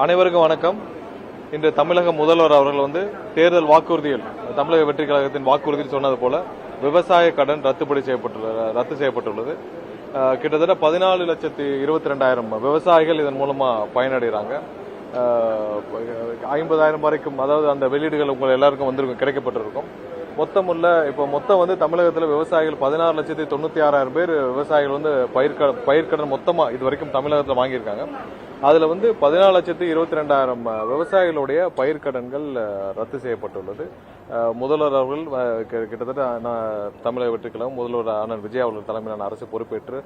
அனைவருக்கும் வணக்கம். இன்று தமிழக முதல்வர் அவர்கள் தேர்தல் வாக்குறுதியில் தமிழக வெற்றி கழகத்தின் வாக்குறுதியில் சொன்னது போல விவசாய கடன் ரத்து செய்யப்பட்டுள்ளது. கிட்டத்தட்ட 14,22,000 விவசாயிகள் இதன் மூலமா பயனடைகிறாங்க. 50,000 வரைக்கும், அதாவது அந்த வெளியீடுகள் உங்கள் எல்லாருக்கும் கிடைக்கப்பட்டிருக்கும். மொத்தம் தமிழகத்தில் விவசாயிகள் 16,96,000 பேர் விவசாயிகள் பயிர்க்கடன் மொத்தமா இது வரைக்கும் தமிழகத்தில் வாங்கியிருக்காங்க. அதுல 14,22,000 விவசாயிகளுடைய பயிர்க்கடன்கள் ரத்து செய்யப்பட்டுள்ளது. முதல்வர் அவர்கள் கிட்டத்தட்ட தமிழக வெற்றி கழகம் முதல்வர் அண்ணன் விஜய் அவர்கள் தலைமையிலான அரசு பொறுப்பேற்று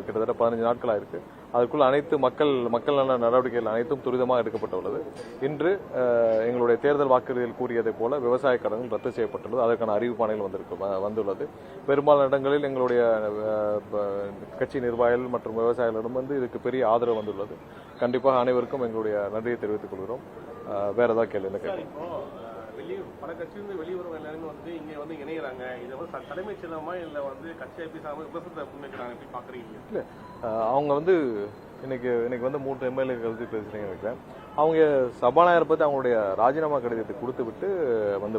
கிட்டத்தட்ட 15 நாட்கள் ஆயிருக்கு. அதற்குள் அனைத்து மக்கள் நல நடவடிக்கைகள் அனைத்தும் துரிதமாக எடுக்கப்பட்டுள்ளது. இன்று எங்களுடைய தேர்தல் வாக்குறுதியில் கூறியதை போல விவசாய கடன்கள் ரத்து செய்யப்பட்டுள்ளது. அதற்கான அறிவிப்பாணைகள் வந்துள்ளது. பெரும்பாலான இடங்களில் எங்களுடைய கட்சி நிர்வாகிகள் மற்றும் விவசாயிகளிடம் இதுக்கு பெரிய ஆதரவு வந்துள்ளது. கண்டிப்பாக அனைவருக்கும் எங்களுடைய நன்றியை தெரிவித்துக் கொள்கிறோம். வேற ஏதாவது கேள்வி என்ன கேள்வி? பல கட்சியிலிருந்து வெளியுறவு எல்லாருமே இங்க இணையறாங்க. இதை தலைமைச் செயலகமா இல்ல கட்சி ஆபீஸாம விமர்சனத்தை முன்வைக்கிறாங்க. எப்படி பாக்குறீங்க? இல்ல, அவங்க இன்னைக்கு 3 எம்எல்ஏ கருத்து பேசுறீங்க நினைக்கிறேன். அவங்க சபாநாயகர் பத்தி அவங்களுடைய ராஜினாமா கடிதத்தை கொடுத்து விட்டு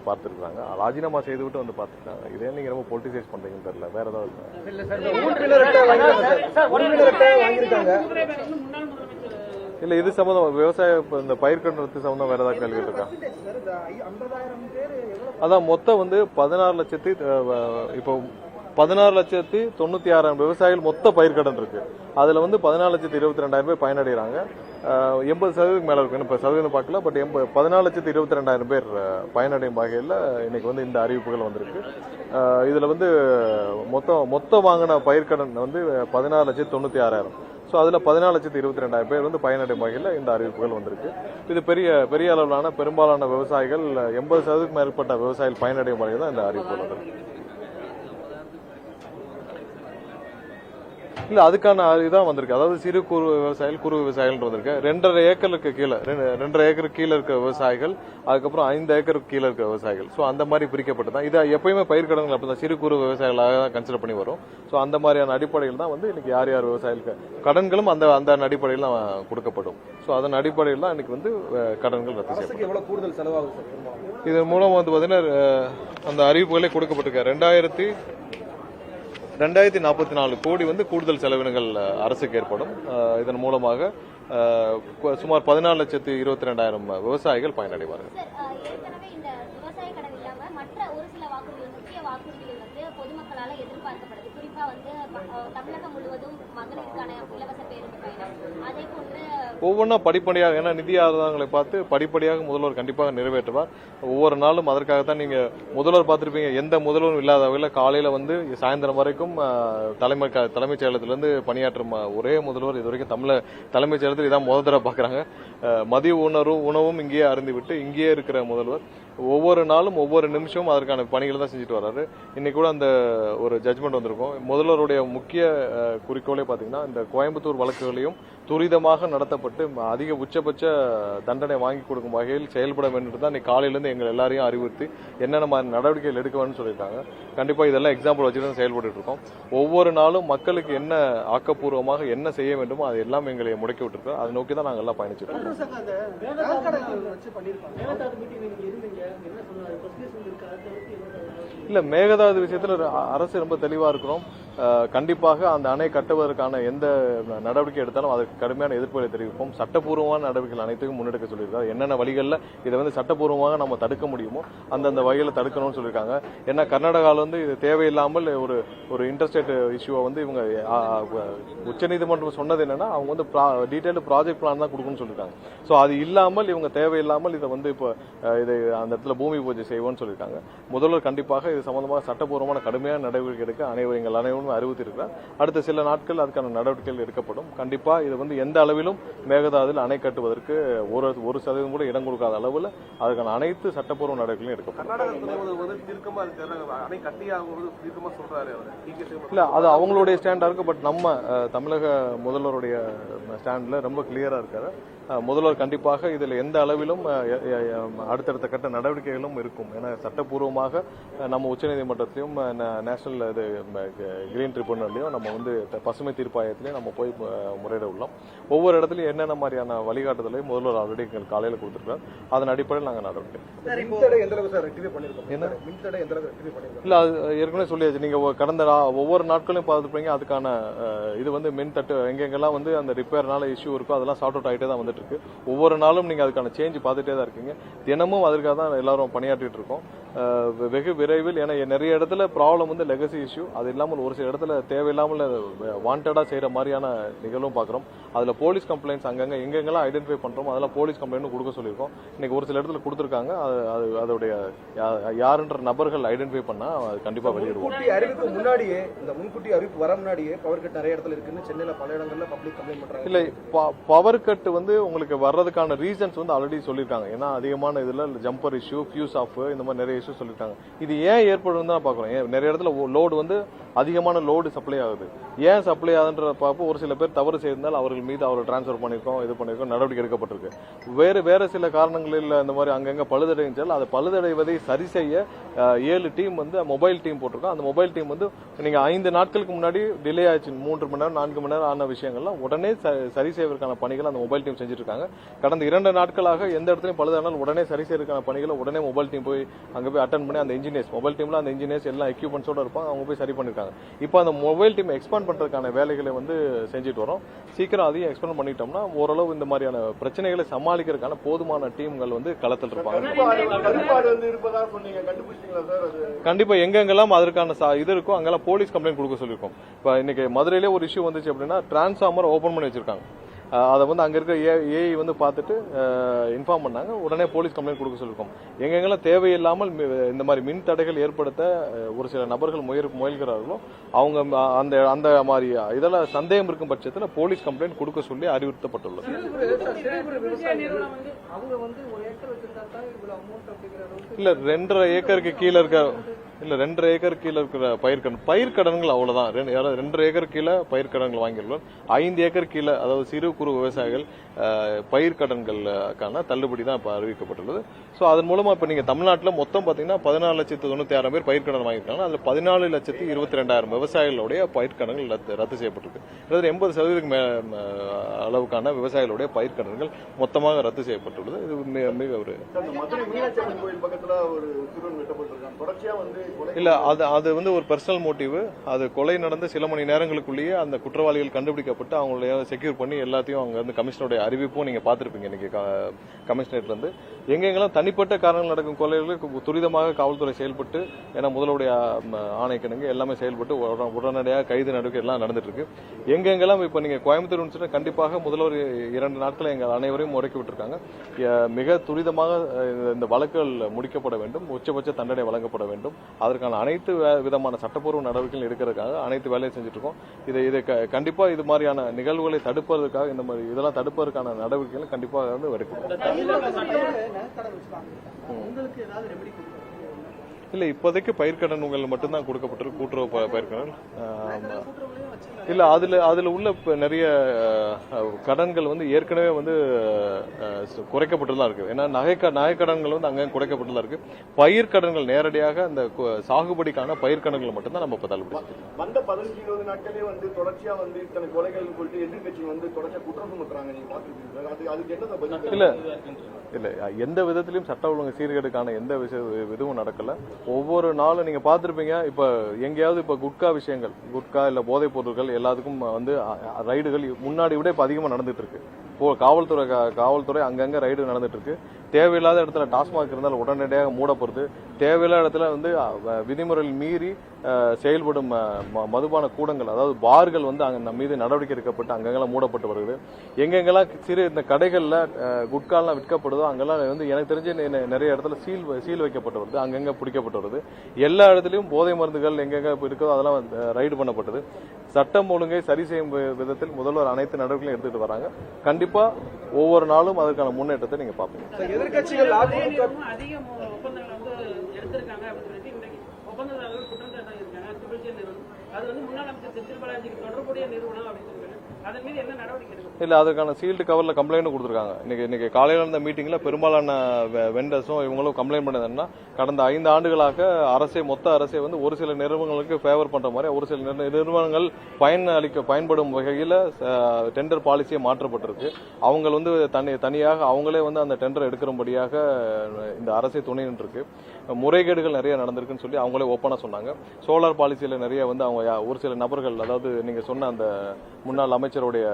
பார்த்துருக்காங்க. ராஜினாமா செய்து விட்டு பார்த்துருக்காங்க. இதே நீங்க ரொம்ப பொலிட்டிசைஸ் பண்றீங்கன்னு தெரியல. வேற ஏதாவது இல்ல, இது சம்பந்தம் விவசாய இந்த பயிர்க்கடன் ரத்து சம்பந்தம் வேற ஏதாவது கேள்வி இருக்கா? அதான் மொத்தம் 16,96,000 விவசாயிகள் மொத்த பயிர்க்கடன் இருக்கு. அதுல 14,22,000 பேர் பயனடைகிறாங்க. 80% மேல இருக்கு. இப்ப சதவீதம் பார்க்கல, பட் 14,22,000 பேர் பயனடையும் வகையில் இன்னைக்கு இந்த அறிவிப்புகள் வந்திருக்கு. இதுல மொத்தம் வாங்கின பயிர்க்கடன் 16,96,000. ஸோ அதில் 14,22,000 பேர் பயனடையும் வகையில் இந்த அறிவிப்புகள் வந்திருக்கு. இது பெரிய அளவிலான பெரும்பாலான விவசாயிகள் 80% மேற்பட்ட விவசாயிகள் பயனடையும் வகையில் தான் இந்த அறிவிப்புகள் வந்திருக்கு. இல்ல, அதுக்கான இதுதான் வந்திருக்கு. அதாவது சிறு குறு விவசாயிகள் வந்திருக்கு. 2.5 ஏக்கருக்கு கீழே 2.5 ஏக்கருக்கு கீழே இருக்க விவசாயிகள், அதுக்கப்புறம் 5 ஏக்கருக்கு கீழே இருக்க விவசாயிகள். ஸோ அந்த மாதிரி பிரிக்கப்பட்டதான். இதை எப்பயுமே பயிர்க்கடன்கள் அப்படிதான் சிறு குறு விவசாயிகளாக தான் கன்சிடர் பண்ணி வரும். ஸோ அந்த மாதிரியான அடிப்படையில் தான் இன்னைக்கு யார் விவசாயிகளுக்கு கடன்களும் அந்த அடிப்படையில் தான் கொடுக்கப்படும். ஸோ அதன் அடிப்படையில் தான் இன்னைக்கு கடன்கள் ரத்து செய்யப்படும். கூடுதல் செலவாகும். இதன் மூலம் பாத்தீங்கன்னா அந்த அறிவிப்புகளே கொடுக்கப்பட்டிருக்க 2,044 கோடி கூடுதல் செலவினங்கள் அரசுக்கு ஏற்படும். இதன் மூலமாக சுமார் 14,22,000 விவசாயிகள் பயனடைவார்கள். பொதுமக்களால் எதிர்பார்க்கப்படுது. குறிப்பா தமிழகம் முழுவதும் மகளிருக்கான இலவச பேருந்து பயணம், அதே போன்று ஒவ்வொன்றா படிப்படியாக, ஏன்னா நிதி ஆதாரங்களை பார்த்து படிப்படியாக முதல்வர் கண்டிப்பாக நிறைவேற்றுவார். ஒவ்வொரு நாளும் அதற்காகத்தான் நீங்க முதல்வர் பார்த்திருப்பீங்க. எந்த முதல்வரும் இல்லாத வகையில் காலையில சாயந்தரம் வரைக்கும் தலைமைச் செயலகத்திலிருந்து பணியாற்றும் ஒரே முதல்வர் இது வரைக்கும் தலைமைச் செயலகத்தில் இதான் முதல் தடவை பார்க்கறாங்க. மதிய உணவும் இங்கேயே அருந்திவிட்டு இங்கேயே இருக்கிற முதல்வர் ஒவ்வொரு நாளும் ஒவ்வொரு நிமிஷமும் அதற்கான பணிகளை தான் செஞ்சுட்டு வர்றாரு. இன்னைக்கு கூட அந்த ஒரு ஜட்மெண்ட் வந்திருக்கும். முதல்வருடைய முக்கிய குறிக்கோளே பாத்தீங்கன்னா இந்த கோயம்புத்தூர் வழக்குகளையும் துரிதமாக நடத்தப்பட்டு அதிக உச்சபட்ச தண்டனை வாங்கி கொடுக்கும் வகையில் செயல்பட வேண்டும் தான் இன்னைக்கு காலையிலிருந்து எங்கள் எல்லாரையும் அறிவுறுத்தி என்னென்ன மாதிரி நடவடிக்கைகள் எடுக்க வேணும்னு சொல்லியிருக்காங்க. கண்டிப்பா இதெல்லாம் எக்ஸாம்பிள் வச்சுட்டு தான் செயல்பட்டு இருக்கோம். ஒவ்வொரு நாளும் மக்களுக்கு என்ன ஆக்கப்பூர்வமாக என்ன செய்ய வேண்டுமோ அது எல்லாம் எங்களை முடக்கி விட்டுருக்கோம். அதை நோக்கி தான் நாங்கள் எல்லாம் பயணிச்சிருக்கோம். இல்ல, மேகதாது விஷயத்துல அரசு ரொம்ப தெளிவா இருக்கிறோம். கண்டிப்பாக அந்த அணை கட்டுவதற்கான எந்த நடவடிக்கை எடுத்தாலும் அதற்கு கடுமையான எதிர்ப்புகளை தெரிவிப்போம். சட்டப்பூர்வமான நடவடிக்கைகள் அனைத்துக்கும் முன்னெடுக்க சொல்லியிருக்காங்க. என்னென்ன வழிகளில் இதை சட்டப்பூர்வமாக நம்ம தடுக்க முடியுமோ அந்தந்த வகையில் தடுக்கணும்னு சொல்லியிருக்காங்க. ஏன்னா கர்நாடகாவில் இது தேவையில்லாமல் ஒரு இன்டர்ஸ்டேட் இஷ்யூவை இவங்க உச்சநீதிமன்றம் சொன்னது என்னன்னா அவங்க டீடைல்டு ப்ராஜெக்ட் பிளான் தான் கொடுக்கணும்னு சொல்லியிருக்காங்க. ஸோ அது இல்லாமல் இவங்க தேவையில்லாமல் இதை இப்போ இதை அந்த இடத்துல பூமி பூஜை செய்வோம்னு சொல்லியிருக்காங்க. முதல்வர் கண்டிப்பாக இது சம்பந்தமாக சட்டப்பூர்வமான கடுமையான நடவடிக்கை எடுக்க எங்கள் அனைவரும் அறிவித்திருக்கிறார். அடுத்த சில நாட்கள் அதுக்கான நடவடிக்கைகள் எடுக்கப்படும். கண்டிப்பா இது எந்த அளவிலும் மேகதாதுவில் அணை கட்டுவதற்கு 1% கூட இடம் கொடுக்காத அளவில் அதுக்கான அனைத்து சட்டப்பூர்வ நடவடிக்கைகளும் எடுக்கப்படும். இல்ல, அது அவங்களுடைய ஸ்டாண்டா இருக்கு. பட் நம்ம தமிழக முதல்வருடைய ஸ்டாண்ட்ல ரொம்ப கிளியரா இருக்காரு. முதல்வர் இருந்தால் கண்டிப்பாக இதில் எந்த அளவிலும் அடுத்தடுத்த கட்ட நடவடிக்கைகளும் இருக்கும். ஏன்னா சட்டப்பூர்வமாக நம்ம உச்சநீதிமன்றத்திலையும் நேஷனல் இது கிரீன் ட்ரிபியூனல்லையும் நம்ம வந்து பசுமை தீர்ப்பாயத்திலையும் நம்ம போய் முறையிட உள்ளோம். ஒவ்வொரு இடத்துலையும் என்னென்ன மாதிரியான வழிகாட்டுதலை முதல்வர் ஆல்ரெடி எங்களுக்கு காலையில் கொடுத்துருக்காரு. அதன் அடிப்படையில் நாங்கள் நடவடிக்கை இல்ல அது ஏற்கனவே சொல்லியாச்சு. நீங்க கடந்த ஒவ்வொரு நாட்களையும் பார்த்துப்பீங்க. அதுக்கான இது வந்து மின் தட்டு எங்கெங்கெல்லாம் வந்து அந்த ரிப்பேர்னால இஷ்யூ இருக்கோ அதெல்லாம் சார்ட் அவுட் ஆகிட்டே தான் வந்துட்டு இருக்கு. ஒவ்வொரு நாளும் நீங்க அதுக்கான சேஞ்ச் பார்த்துட்டே தான் இருக்கீங்க. தினமும் அதற்காக தான் எல்லாரும் பணியாற்றிட்டு இருக்கோம். வெகு விரைவில் ஏன்னா நிறைய இடத்துல ப்ராப்ளம் வந்து லெகசி இஷ்யூ, அது இல்லாமல் ஒரு சில இடத்துல தேவையில்லாமல் வாண்டடா செய்யற மாதிரியான நிகழ்வும் பார்க்குறோம். அதுல போலீஸ் கம்ப்ளைண்ட்ஸ் அங்கங்க எங்கெங்கெல்லாம் ஐடென்டிஃபை பண்றோம் அதெல்லாம் போலீஸ் கம்ப்ளைண்ட் கொடுக்க சொல்லியிருக்கோம். இன்னைக்கு ஒரு சில இடத்துல கொடுத்துருக்காங்க. அதோடைய யாருன்ற நபர்கள் ஐடென்டிஃபை பண்ணா அது கண்டிப்பா வெளியிடுவோம். அறிவிப்பு முன்னாடியே இந்த முன்கூட்டி அறிவிப்பு வர முன்னாடியே பவர் கட் நிறைய இடத்துல இருக்குன்னு சென்னையில பல இடங்கள்ல பப்ளிக் கம்ப்ளைண்ட் பண்றாங்க. இல்ல பவர் கட் வந்து உங்களுக்கு வர்றதுக்கான ரீசன்ஸ் வந்து ஆல்ரெடி சொல்லியிருக்காங்க. ஏன்னா அதிகமான இதுல ஜம்பர் இஷ்யூ, ஃபியூஸ் ஆஃப், இந்த மாதிரி நிறைய இஷ்யூ சொல்லியிருக்காங்க. இது ஏன் ஏற்படும் தான் பாக்குறோம். நிறைய இடத்துல லோடு வந்து அதிகமான லோடு சப்ளை ஆகுது. ஏன் சப்ளை ஆகுதுன்ற பார்ப்போம். ஒரு சில பேர் தவறு செய்திருந்தால் அவர்கள் மீது அவரை டிரான்ஸ்பர் பண்ணிருக்கோம், இது பண்ணிருக்கோம், நடவடிக்கை எடுக்கப்பட்டிருக்கு. வேற சில காரணங்களில் இந்த மாதிரி அங்கங்க பழுதடைஞ்சால் அதை பழுதடைவதை சரி செய்ய 7 டீம் வந்து மொபைல் டீம் போட்டிருக்கோம். அந்த மொபைல் டீம் வந்து நீங்க 5 நாட்களுக்கு முன்னாடி டிலே ஆயிடுச்சு, 3 மணி நேரம் 4 மணி நேரம் ஆன விஷயங்கள்லாம் உடனே சரி செய்வதற்கான பணிகள் அந்த மொபைல் டீம் செஞ்சுட்டு இருக்காங்க. கடந்த 2 நாட்களாக எந்த இடத்துலையும் பழுதானாலும் உடனே சரி செய்வதற்கான பணிகளை உடனே மொபைல் டீம் போய் அங்க போய் அட்டன் பண்ணி அந்த இன்ஜினியர்ஸ் மொபைல் டீம்ல அந்த இன்ஜினியர்ஸ் எல்லாம் எக்யூப்மெண்ட்ஸோட இருப்பாங்க. அவங்க போய் சரி பண்ணிருக்காங்க. இப்போ அந்த மொபைல் டீம் எக்ஸ்பாண்ட் பண்றதுக்கான வேலைகளை வந்து செஞ்சுட்டு வரோம். சீக்கிரம் அதையும் எக்ஸ்பாண்ட் பண்ணிட்டோம்னா ஓரளவு இந்த மாதிரியான பிரச்சனைகளை சமாளிக்கிறதுக்கான போதுமான டீம்கள் வந்து களத்தில் இருப்பாங்க. கண்டிப்பா எங்கெங்கெல்லாம் அதற்கான இது இருக்கோ அங்கெல்லாம் போலீஸ் கம்ப்ளைண்ட் கொடுக்க சொல்லியிருக்கோம். இப்ப இன்னைக்கு மதுரையிலே ஒரு இஷ்யூ வந்துச்சு அப்படின்னா டிரான்ஸ்ஃபார்மர் ஓபன் பண்ணி வச்சிருக்காங்க. அதை வந்து அங்க இருக்க ஏஐ வந்து பார்த்துட்டு இன்ஃபார்ம் பண்ணாங்க. உடனே போலீஸ் கம்ப்ளைண்ட் கொடுக்க சொல்லிருக்கோம். எங்கெங்கெல்லாம் தேவையில்லாமல் இந்த மாதிரி மின் தடைகள் ஏற்படுத்த ஒரு சில நபர்கள் முயல்கிறார்களோ அவங்க அந்த மாதிரி இதெல்லாம் சந்தேகம் இருக்கும் பட்சத்தில் போலீஸ் கம்ப்ளைண்ட் கொடுக்க சொல்லி அறிவுறுத்தப்பட்டுள்ளது. இல்ல 2.5 ஏக்கருக்கு கீழே இருக்க 2.5 ஏக்கர் கீழே இருக்கிற பயிர்க்கடன்கள் அவ்வளவுதான். 2.5 ஏக்கர் கீழே பயிர்க்கடன்கள் வாங்கியுள்ளோம். 5 ஏக்கர் கீழே அதாவது சிறு குறு விவசாயிகள் பயிர்க்கடன்களுக்கான தள்ளுபடி தான் இப்ப அறிவிக்கப்பட்டுள்ளது. சோ அதன் மூலமா இப்ப நீங்க தமிழ்நாட்டில் மொத்தம் பாத்தீங்கன்னா 14,96,000 பேர் பயிர்க்கடன் வாங்கியிருக்காங்க. அதுல 14,22,000 விவசாயிகளுடைய பயிர்க்கடன்கள் ரத்து செய்யப்பட்டிருக்கு. 80% அளவுக்கான விவசாயிகளுடைய பயிர்க்கடன்கள் மொத்தமாக ரத்து செய்யப்பட்டுள்ளது. இது மிக ஒரு இல்ல அது வந்து ஒரு பர்சனல் மோட்டிவ். அது கொலை நடந்த சில மணி நேரங்களுக்குள்ளேயே அந்த குற்றவாளிகள் கண்டுபிடிக்கப்பட்டு அவங்களுடைய செக்யூர் பண்ணி எல்லாத்தையும் அவங்க வந்து கமிஷனருடைய அறிவிப்பும் நீங்க பாத்திருப்பீங்க. இன்னைக்கு கமிஷனரேட்ல இருந்து எங்கெங்கெல்லாம் தனிப்பட்ட காரணங்கள் நடக்கும் கொலைகளுக்கு துரிதமாக காவல்துறை செயல்பட்டு, ஏன்னா முதலுடைய ஆணைக்கிணங்க எல்லாமே செயல்பட்டு உடனடியாக கைது நடவடிக்கை எல்லாம் நடந்துட்டு இருக்கு. எங்கெங்கெல்லாம் இப்ப நீங்க கோயம்புத்தூர் யூனிவர்சிட்டி கண்டிப்பாக முதல்வர் 2 நாட்கள் எங்க அனைவரையும் முடக்கி விட்டுருக்காங்க. மிக துரிதமாக இந்த வழக்குகள் முடிக்கப்பட வேண்டும், உச்சபட்ச தண்டனை வழங்கப்பட வேண்டும். அதற்கான அனைத்து விதமான சட்டப்பூர்வ நடவடிக்கைகள் எடுக்கிறதுக்காக அனைத்து வேலையும் செஞ்சுட்டு இருக்கோம். இதை கண்டிப்பா இது மாதிரியான நிகழ்வுகளை தடுப்பதற்காக இந்த மாதிரி இதெல்லாம் தடுப்பதற்கான நடவடிக்கைகள் கண்டிப்பாக வந்து எடுக்கணும். இல்ல இப்போதைக்கு பயிர்க்கடன்கள் மட்டும்தான் கொடுக்கப்பட்டிருக்கு. கூட்டுறவு பயிர்க்கடன் இல்ல அதுல உள்ள நிறைய கடன்கள் வந்து ஏற்கனவே வந்து குறைக்கப்பட்டுதான் இருக்கு. ஏன்னா நகைக்கடன்கள் வந்து அங்க குறைக்கப்பட்டுதான் இருக்கு. பயிர்க்கடன்கள் நேரடியாக அந்த சாகுபடிக்கான பயிர்க்கடன்கள் மட்டும்தான் நம்ம இப்ப தள்ளுபடி வந்த 15-20 நாட்களே வந்து தொடர்ச்சியா வந்து இத்தனை கொலைகள் சொல்லிட்டு எதிர்கட்சி வந்து தொடர்ச்சியா குற்றம் சுமத்துறாங்க. நீங்க பாத்துருக்கீங்க. அதுக்கு என்ன இல்ல எந்த விதத்திலும் சட்ட ஒழுங்கு சீர்கேடுக்கான எந்த இதுவும் நடக்கல. ஒவ்வொரு நாளும் நீங்க பாத்திருப்பீங்க. இப்ப எங்கேயாவது இப்ப குட்கா விஷயங்கள், குட்கா இல்ல போதைப் பொருட்கள் எல்லாத்துக்கும் வந்து ரைடுகள் முன்னாடி விட இப்ப அதிகமா நடந்துட்டு இருக்கு. காவல்துறை அங்கங்க ரைடு நடந்துட்டு இருக்கு. தேவையில்லாத இடத்துல டாஸ்மாக் இருந்தால் உடனடியாக மூடப்படுது. தேவையில்லாத இடத்துல வந்து விதிமுறைகள் மீறி செயல்படும் மதுபான கூடங்கள், அதாவது பார்கள் வந்து அங்க மீது நடவடிக்கை எடுக்கப்பட்டு அங்கெல்லாம் மூடப்பட்டு வருது. எங்கெங்கெல்லாம் சிறு இந்த கடைகள்ல குட்காலாம் விற்கப்படுதோ அங்கெல்லாம் வந்து எனக்கு தெரிஞ்சு நிறைய இடத்துல சீல் வைக்கப்பட்டு வருது, அங்கங்க பிடிக்கப்பட்டு வருது. எல்லா இடத்துலயும் போதை மருந்துகள் எங்கெங்க இருக்கோ அதெல்லாம் ரைடு பண்ணப்பட்டது. சட்டம் ஒழுங்கை சரி செய்யும் விதத்தில் முதல்வர் அனைத்து நடவடிக்கைகளும் எடுத்துட்டு வராங்க. கண்டிப்பா ஒவ்வொரு நாளும் அதற்கான முன்னேற்றத்தை நீங்க பாப்பீங்க. எதிர்கட்சிகள் எடுத்திருக்காங்க அப்படின்னு இன்னைக்கு ஒப்பந்ததாரர்கள் குற்றம் சாட்டி இருக்காங்க. அது வந்து முன்னாள் அமைச்சர் செந்தில் பாலாஜிக்கு தொடர்புடைய நிறுவனம் அப்படின்னு சொல்றாங்க. அதன் மீது என்ன நடவடிக்கை எடுக்கும்? இல்லை, அதுக்கான சீல்டு கவரில் கம்ப்ளைண்ட்டும் கொடுத்துருக்காங்க. இன்னைக்கு காலையில் இருந்த மீட்டிங்கில் பெரும்பாலான வெண்டர்ஸும் இவங்களும் கம்ப்ளைண்ட் பண்ணதுன்னா, கடந்த 5 ஆண்டுகளாக மொத்த அரசே வந்து ஒரு சில நிறுவனங்களுக்கு ஃபேவர் பண்ணுற மாதிரி, ஒரு சில நிறுவனங்கள் பயன்படும் வகையில் டெண்டர் பாலிசியை மாற்றப்பட்டிருக்கு. அவங்க வந்து தனியாக அவங்களே வந்து அந்த டெண்டர் எடுக்கிறபடியாக இந்த அரசே துணை நின்றுருக்கு. முறைகேடுகள் நிறைய நடந்திருக்குன்னு சொல்லி அவங்களே ஓப்பனாக சொன்னாங்க. சோலார் பாலிசியில் நிறைய வந்து அவங்க ஒரு சில நபர்கள், அதாவது நீங்கள் சொன்ன அந்த முன்னாள் அமைச்சருடைய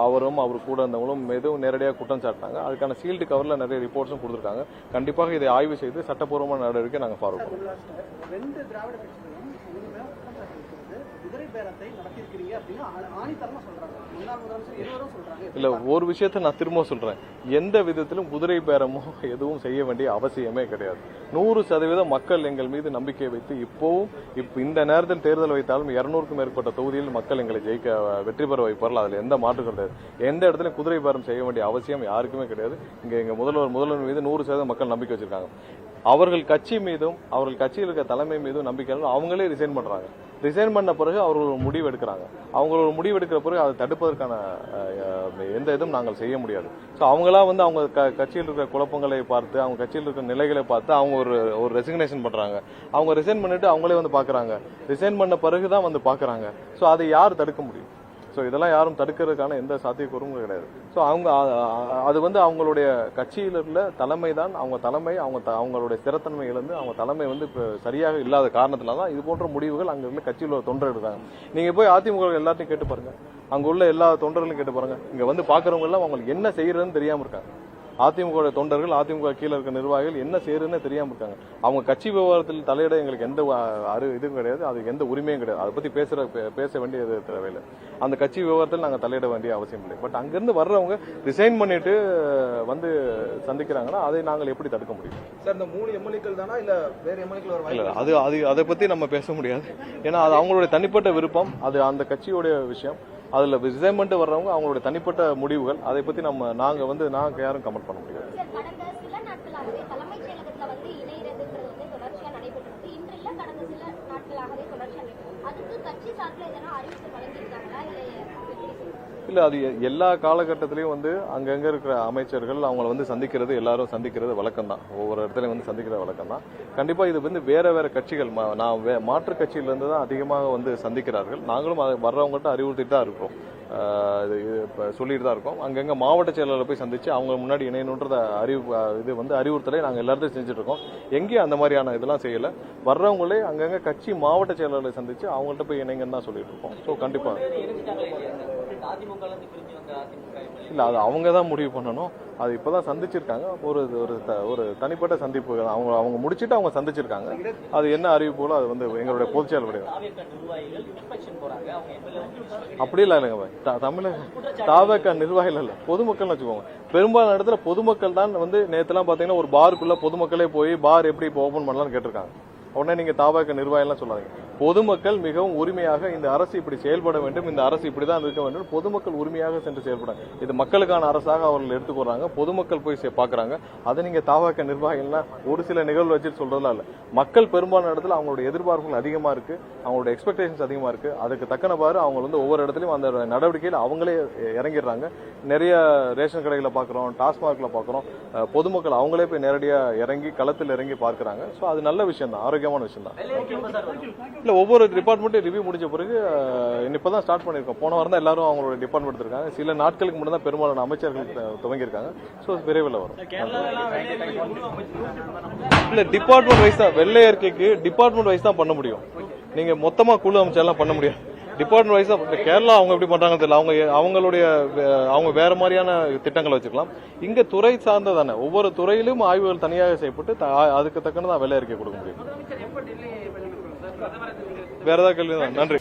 அவரும் அவர் கூட இருந்தவங்களும் எதுவும் நேரடியாக குற்றம் சாட்டினாங்க. அதுக்கான சீல்டு கவரில் நிறைய ரிப்போர்ட்ஸும் கொடுத்துருக்காங்க. கண்டிப்பாக இதை ஆய்வு செய்து சட்டப்பூர்வமான நடவடிக்கை நாங்கள் ஃபார்வர்ட் பண்ணுவோம். 2 திராவிட கட்சிகளும் குதிரை பேரத்தை நடத்தியிருக்கிறீங்க அப்படின்னு ஆணித்தரமா சொல்றாங்க. முன்னாள் முதலமைச்சர் இருவரும் சொல்றாங்க. இல்ல, ஒரு விஷயத்தை நான் திரும்ப சொல்றேன். எந்த விதத்திலும் குதிரை பேரமோ எதுவும் செய்ய வேண்டிய அவசியமே கிடையாது. 100% மக்கள் எங்கள் மீது நம்பிக்கை வைத்து இந்த நேரத்தில் தேர்தல் வைத்தாலும் 200க்கும் மேற்பட்ட தொகுதியில் மக்கள் எங்களை வெற்றி பெற வைப்பார்கள். அதுல எந்த மாற்றம் கிடையாது. எந்த இடத்துல குதிரை பேரம் செய்ய வேண்டிய அவசியம் யாருக்குமே கிடையாது. எங்க முதல்வர் மீது 100% மக்கள் நம்பிக்கை வச்சிருக்காங்க. அவர்கள் கட்சி மீதும் அவர்கள் கட்சியில் இருக்க தலைமை மீதும் நம்பிக்கை அவங்களே ரிசைன் பண்றாங்க. ரிசைன் பண்ண பிறகு அவர்கள் ஒரு முடிவு எடுக்கிறாங்க. அவங்க ஒரு முடிவு எடுக்கிற பிறகு அதை தடுப்பதற்கான எந்த இதுவும் நாங்கள் செய்ய முடியாது. ஸோ அவங்களா வந்து அவங்க கட்சியில் இருக்கிற குழப்பங்களை பார்த்து, அவங்க கட்சியில் இருக்கிற நிலைகளை பார்த்து அவங்க ஒரு ரெசிக்னேஷன் பண்றாங்க. அவங்க ரிசைன் பண்ணிட்டு அவங்களே வந்து பாக்குறாங்க. ரிசைன் பண்ண பிறகுதான் வந்து பாக்குறாங்க. ஸோ அதை யார் தடுக்க முடியும்? ஸோ இதெல்லாம் யாரும் தடுக்கிறதுக்கான எந்த சாத்தியக்கூறும் கிடையாது. ஸோ அது வந்து அவங்களுடைய கட்சியில் உள்ள தலைமை தான், அவங்களுடைய ஸ்திரத்தன்மை இழந்து அவங்க தலைமை வந்து இப்போ சரியாக இல்லாத காரணத்தினால தான் இது போன்ற முடிவுகள் அங்கே உள்ள கட்சியில் உள்ள தொண்டர் எடுத்தாங்க. நீங்க போய் அதிமுக எல்லாத்தையும் கேட்டு பாருங்க, அங்க உள்ள எல்லா தொண்டர்களும் கேட்டு பாருங்க. இங்க வந்து பாக்குறவங்க எல்லாம் அவங்களுக்கு என்ன செய்யறதுன்னு தெரியாம இருக்காங்க. அதிமுக தொண்டர்கள், அதிமுக கீழே இருக்க நிர்வாகிகள் என்ன செய்யறதுன்னு தெரியாம இருக்காங்க. அவங்க கட்சி விவகாரத்தில் தலையிட எங்களுக்கு எந்த இதுவும் கிடையாது, அதுக்கு எந்த உரிமையும் கிடையாது. அதை பத்தி பேச வேண்டியது தேவையில்லை. அந்த கட்சி விவகாரத்தில் நாங்கள் தலையிட வேண்டிய அவசியம் இல்லை. பட் அங்கிருந்து வர்றவங்க ரிசைன் பண்ணிட்டு வந்து சந்திக்கிறாங்கன்னா அதை நாங்கள் எப்படி தடுக்க முடியும்? சார், இந்த 3 எம்எல்ஏக்கள் தானா இல்ல வேற எம்எல்ஏக்கள் இல்ல, அதை பத்தி நம்ம பேச முடியாது. ஏன்னா அது அவங்களுடைய தனிப்பட்ட விருப்பம், அது அந்த கட்சியோடைய விஷயம். அதுல ரிசைன்மெண்ட் வர்றவங்க அவங்களுடைய தனிப்பட்ட முடிவுகள். அதை பத்தி நாங்க யாரும் கமெண்ட் பண்ண முடியாது. கடந்த சில நாட்களாகவே தலைமைச் செயலகத்துல வந்து இணையறதுங்கிறது வந்து தொடர்ச்சியா நடைபெற்றது. இன்று இல்ல, கடந்த சில நாட்களாகவே தொடர்ச்சியா அதுக்கு கட்சி சார்பில் எதனா அறிவிப்பு வழங்கியிருக்காங்களா? இல்ல, அது எல்லா காலகட்டத்திலயும் வந்து அங்கங்க இருக்கிற அமைச்சர்கள் அவங்களை வந்து எல்லாரும் சந்திக்கிறது வழக்கம் தான். ஒவ்வொரு இடத்துலயும் வந்து சந்திக்கிற வழக்கம் தான். கண்டிப்பா இது வந்து வேற கட்சிகள், மாற்று கட்சியில இருந்து தான் அதிகமாக வந்து சந்திக்கிறார்கள். நாங்களும் வர்றவங்கள்ட்ட அறிவுறுத்திட்டு தான் இருக்கோம், சொல்லிட்டு தான் இருக்கோம். அங்கங்க மாவட்ட செயலாளர் போய் சந்திச்சு அவங்க முன்னாடி இணையணுன்றத அறிவுறுத்தலை நாங்க எல்லாத்தையும் செஞ்சுட்டு இருக்கோம். எங்கேயும் அந்த மாதிரியான இதெல்லாம் செய்யல. வர்றவங்களே அங்கங்க கட்சி மாவட்ட செயலாளரை சந்திச்சு அவங்கள்ட்ட போய் இணைங்கன்னு தான் சொல்லிட்டு இருக்கோம். ஸோ கண்டிப்பா இல்ல, அது அவங்க தான் முடிவு பண்ணணும். அது இப்பதான் சந்திச்சிருக்காங்க. ஒரு தனிப்பட்ட சந்திப்பு அவங்க முடிச்சுட்டு அவங்க சந்திச்சிருக்காங்க. அது என்ன அறிவிப்புகளோ அது வந்து எங்களுடைய பொதுச் செயலாளர் அப்படி இல்லைங்க. தமிழக தாவக நிர்வாகிகள் இல்ல, பொதுமக்கள் வச்சுக்கோங்க. பெரும்பாலான இடத்துல பொதுமக்கள் தான் வந்து நேற்றுலாம் பாத்தீங்கன்னா ஒரு பாருக்குள்ள பொதுமக்களே போய் பார் எப்படி இப்போ ஓபன் பண்ணலாம்னு கேட்டிருக்காங்க. உடனே நீங்க தாவக நிர்வாகிகள்லாம் சொல்லாதீங்க. பொதுமக்கள் மிகவும் உரிமையாக இந்த அரசு இப்படி செயல்பட வேண்டும், இந்த அரசு இப்படிதான் இருக்க வேண்டும், பொதுமக்கள் உரிமையாக சென்று செயல்படாங்க. இது மக்களுக்கான அரசாக அவர்கள் எடுத்துக்கொள்றாங்க. பொதுமக்கள் போய் பாக்குறாங்க. அதை நீங்க தாவக நிர்வாகிகள்னா ஒரு சில நிகழ்வு வச்சுட்டு சொல்றதுலாம் இல்ல. மக்கள் பெரும்பாலான இடத்துல அவங்களுடைய எதிர்பார்ப்புகள் அதிகமா இருக்கு, அவங்களுடைய எக்ஸ்பெக்டேஷன்ஸ் அதிகமா இருக்கு. அதுக்கு தக்கனவாறு அவங்க வந்து ஒவ்வொரு இடத்துலயும் அந்த நடவடிக்கையில் அவங்களே இறங்கிடுறாங்க. நிறைய ரேஷன் கடைகளை பாக்குறோம், டாஸ்மாக்ல பாக்குறோம். பொதுமக்கள் அவங்களே போய் நேரடியா இறங்கி களத்தில் இறங்கி பார்க்கிறாங்க. ஸோ அது நல்ல விஷயம் தான், ஆரோக்கியமான விஷயம் தான். இல்ல, ஒவ்வொரு டிபார்ட்மெண்ட்டும் ரிவ்யூ முடிஞ்ச பிறகு இப்பதான் ஸ்டார்ட் பண்ணிருக்கோம். போன வாரம் தான் எல்லாரும் அவங்களோட டிபார்ட்மெண்ட் இருக்காங்க. சில நாட்களுக்கு முன்னாடி தான் பெரும்பாலான அமைச்சர்கள் துவங்கியிருக்காங்க. ஸோ விரைவில் வரும். இல்ல, டிபார்ட்மெண்ட் வைஸ் தான், வெள்ளை அறிக்கைக்கு டிபார்ட்மெண்ட் வைஸ் தான் பண்ண முடியும். நீங்க மொத்தமா குழு அமைச்செல்லாம் பண்ண முடியாது. டிபார்ட்மெண்ட் வைஸா கேரளா அவங்க எப்படி பண்றாங்க தெரியல. அவங்க வேற மாதிரியான திட்டங்களை வச்சுக்கலாம். இங்க துறை சார்ந்ததானே, ஒவ்வொரு துறையிலும் ஆய்வுகள் தனியாக செய்யப்பட்டு அதுக்கு தக்கனதான் வெள்ளை அறிக்கை கொடுக்க முடியும். வேற ஏதாவது கேள்வி? நன்றி.